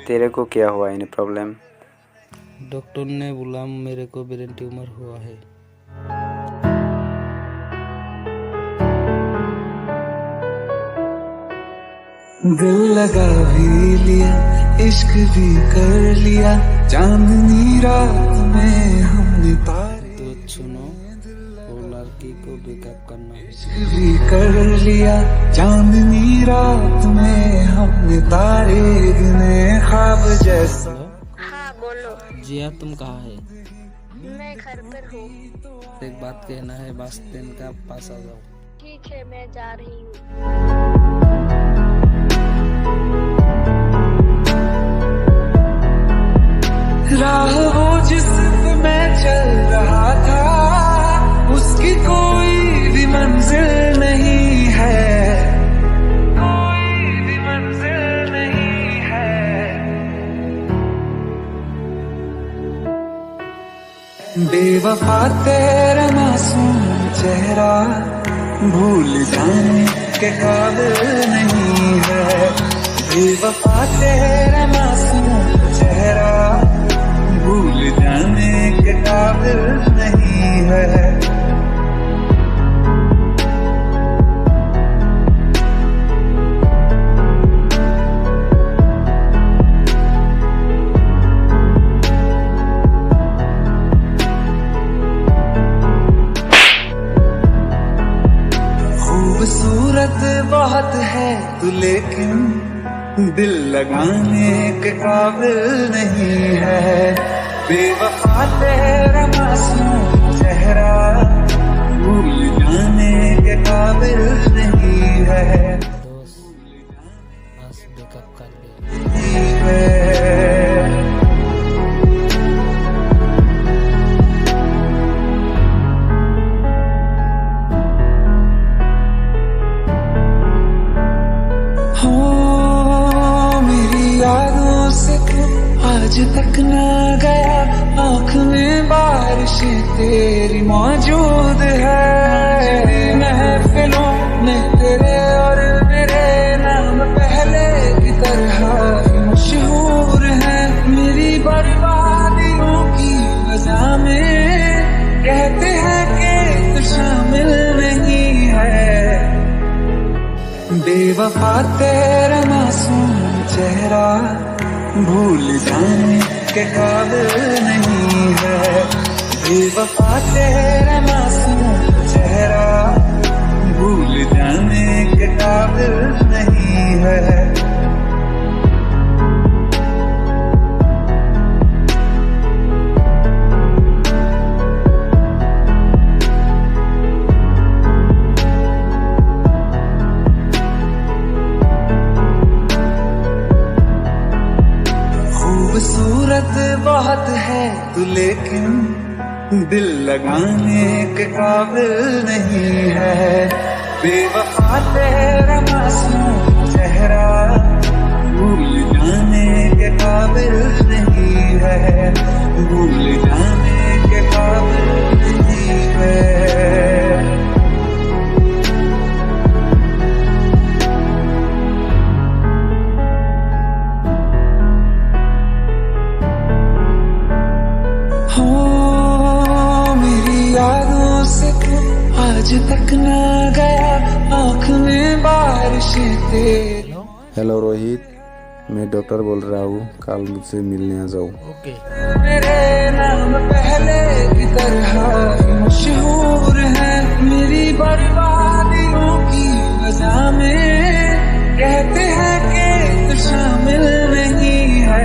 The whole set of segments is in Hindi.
तेरे को क्या हुआ इन्हें प्रॉब्लम? डॉक्टर ने बोला मेरे को ब्रेन ट्यूमर हुआ है। दिल लगा भी लिया, इश्क भी कर लिया, चांदनी रात में हमने तारे तो सुनो, वो लड़की को ब्रेकअप करना है। इश्क भी कर लिया, चांदनी रात में हमने तारे गिने ख्वाब जैसा। हाँ बोलो। जिया तुम कहाँ है? मैं घर पर हूँ। एक बात कहना है, बस स्टैंड का पास आ जाओ। ठीक है, मैं जा रही हूँ। राह वो जिस पे मैं चल रहा था, उसकी कोई भी मंजिल नहीं है, कोई भी मंजिल नहीं है। बेवफा तेरा मासूम चेहरा भूल जाने के काबिल नहीं है। बेवफा तेरा मासूम चेहरा भूल जाने के काबिल नहीं है। खूबसूरत बहुत है तू, लेकिन दिल लगाने के काबिल नहीं है। बेवफा तेरा मासूम चेहरा भूल जाने के काबिल नहीं है। दोस्त बस ब्रेकअप कर दे। यादों से तू आज तक ना गया, आँख में बारिश तेरी मौजूद है। महफिलों में तेरे और मेरे नाम पहले की तरह मशहूर है। मेरी बर्बादियों की वजह में कहते हैं कि तू शामिल नहीं है। बेवफा तेरा मासूम चेहरा भूल जाने के काबिल नहीं है। बेवफा तेरा मासूम चेहरा भूल जाने के काबिल नहीं है। खूबसूरत बहुत है तू, लेकिन दिल लगाने के काबिल नहीं है। बेवफा तेरा मासूम चेहरा भूल जाने के काबिल नहीं है। भूल जाने के काबिल नहीं है। यादों से तू आज तक ना गया, आँख में बारिश तेरी। हेलो रोहित, मैं डॉक्टर बोल रहा हूँ, कल मुझसे मिलने आ जाओ। ओके। मेरे नाम पहले की तरह मशहूर है। मेरी बर्बादियों की वजह में कहते हैं कि तू शामिल नहीं है।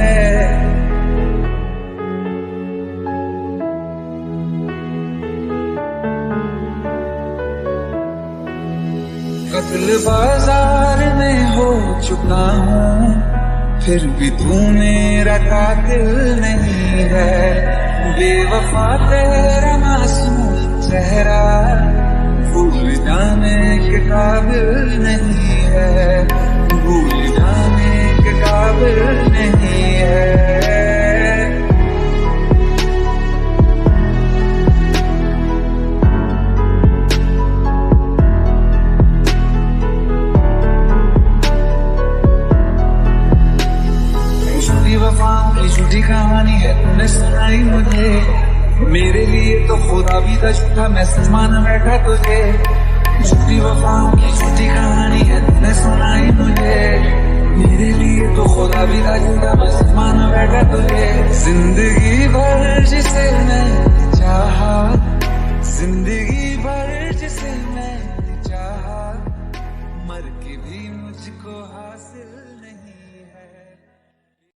कत्ल बाजार में हो चुका हूँ, फिर भी तू मेरा कातिल नहीं है। बेवफा तेरा मासूम चेहरा भूल जाने के काबिल नहीं है। भूल जाने के काबिल नहीं है। वफाओं की झूठी कहानी है तूने सुनाई मुझे, मेरे लिए तो खुदा भी था झूठा, मैं सच मान बैठा तुझे। झूठी वफाओं की झूठी कहानी है तूने सुनाई मुझे, मेरे लिए तो खुदा भी था झूठा, मैं सच मान बैठा तुझे। जिंदगी भर जिसे मैं